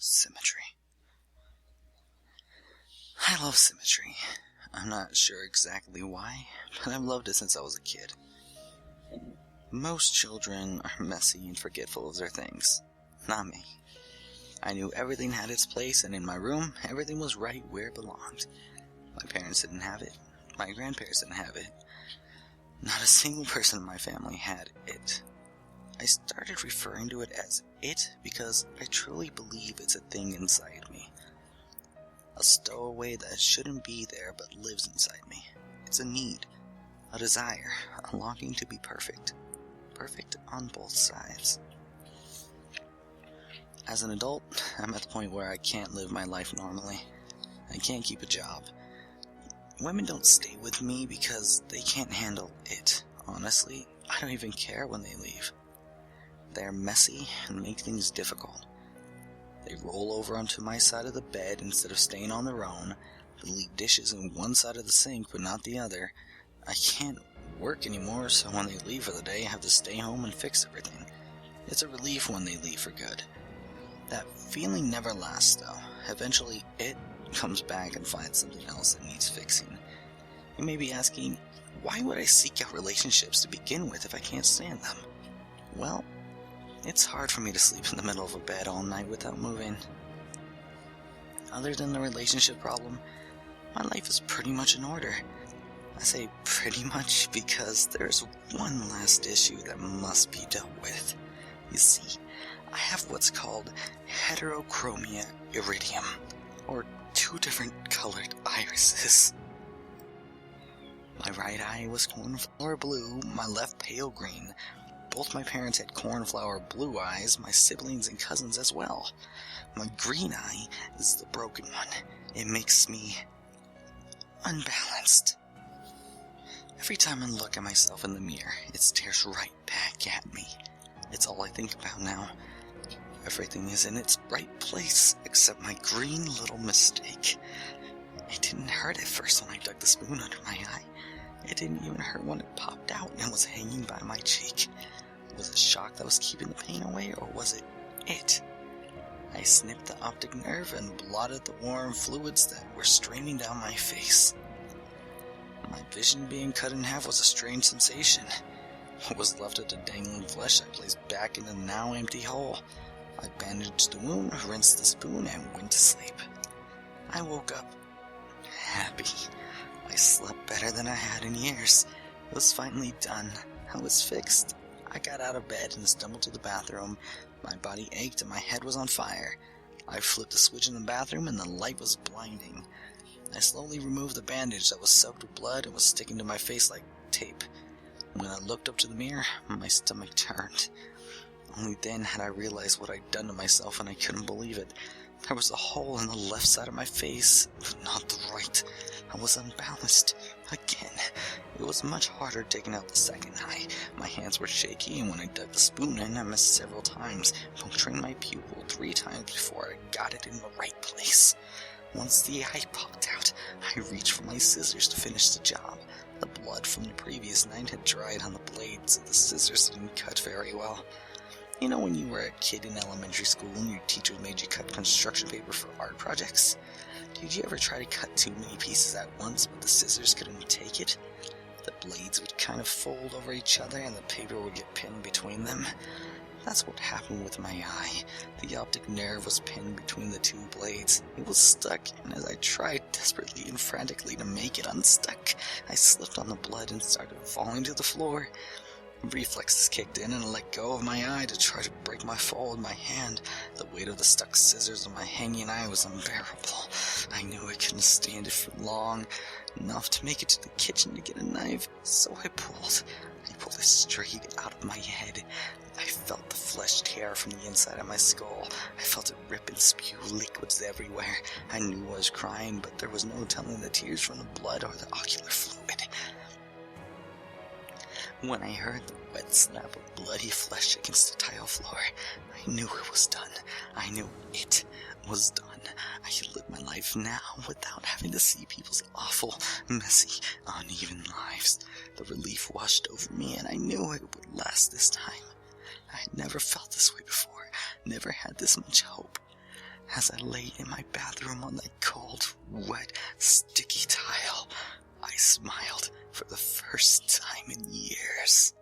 Symmetry. I love symmetry. I'm not sure exactly why, but I've loved it since I was a kid. Most children are messy and forgetful of their things. Not me. I knew everything had its place, and in my room, everything was right where it belonged. My parents didn't have it. My grandparents didn't have it. Not a single person in my family had it. I started referring to it as it because I truly believe it's a thing inside me. A stowaway that shouldn't be there but lives inside me. It's a need, a desire, a longing to be perfect. Perfect on both sides. As an adult, I'm at the point where I can't live my life normally. I can't keep a job. Women don't stay with me because they can't handle it. Honestly, I don't even care when they leave. They're messy and make things difficult. They roll over onto my side of the bed instead of staying on their own. They leave dishes in one side of the sink but not the other. I can't work anymore, so when they leave for the day, I have to stay home and fix everything. It's a relief when they leave for good. That feeling never lasts, though. Eventually, it comes back and finds something else that needs fixing. You may be asking, why would I seek out relationships to begin with if I can't stand them? Well, it's hard for me to sleep in the middle of a bed all night without moving. Other than the relationship problem, my life is pretty much in order. I say pretty much because there's one last issue that must be dealt with. You see, I have what's called heterochromia iridium, or two different colored irises. My right eye was cornflower blue, my left pale green. Both my parents had cornflower blue eyes, my siblings and cousins as well. My green eye is the broken one. It makes me unbalanced. Every time I look at myself in the mirror, it stares right back at me. It's all I think about now. Everything is in its right place, except my green little mistake. It didn't hurt at first when I dug the spoon under my eye. It didn't even hurt when it popped out and was hanging by my cheek. Was it shock that was keeping the pain away, or was it it? I snipped the optic nerve and blotted the warm fluids that were straining down my face. My vision being cut in half was a strange sensation. What was left of the dangling flesh I placed back in the now empty hole. I bandaged the wound, rinsed the spoon, and went to sleep. I woke up happy. I slept better than I had in years. It was finally done. I was fixed. I got out of bed and stumbled to the bathroom. My body ached and my head was on fire. I flipped the switch in the bathroom and the light was blinding. I slowly removed the bandage that was soaked with blood and was sticking to my face like tape. When I looked up to the mirror, my stomach turned. Only then had I realized what I'd done to myself, and I couldn't believe it. There was a hole in the left side of my face, but not the right. I was unbalanced. Again. It was much harder taking out the second eye. My hands were shaky, and when I dug the spoon in, I missed several times, puncturing my pupil 3 times before I got it in the right place. Once the eye popped out, I reached for my scissors to finish the job. The blood from the previous night had dried on the blade, so the scissors didn't cut very well. You know when you were a kid in elementary school and your teachers made you cut construction paper for art projects? Did you ever try to cut too many pieces at once, but the scissors couldn't take it? The blades would kind of fold over each other and the paper would get pinned between them. That's what happened with my eye. The optic nerve was pinned between the 2 blades. It was stuck, and as I tried desperately and frantically to make it unstuck, I slipped on the blood and started falling to the floor. Reflexes kicked in and I let go of my eye to try to break my fall with my hand. The weight of the stuck scissors on my hanging eye was unbearable. I knew I couldn't stand it for long, enough to make it to the kitchen to get a knife, so I pulled it straight out of my head. I felt the flesh tear from the inside of my skull. I felt it rip and spew liquids everywhere. I knew I was crying, but there was no telling the tears from the blood or the ocular fluid. When I heard the wet snap of bloody flesh against the tile floor, I knew it was done. I knew it was done. I could live my life now without having to see people's awful, messy, uneven lives. The relief washed over me, and I knew it would last this time. I had never felt this way before, never had this much hope. As I lay in my bathroom on that cold, wet, sticky tile, I smiled for the first time in years.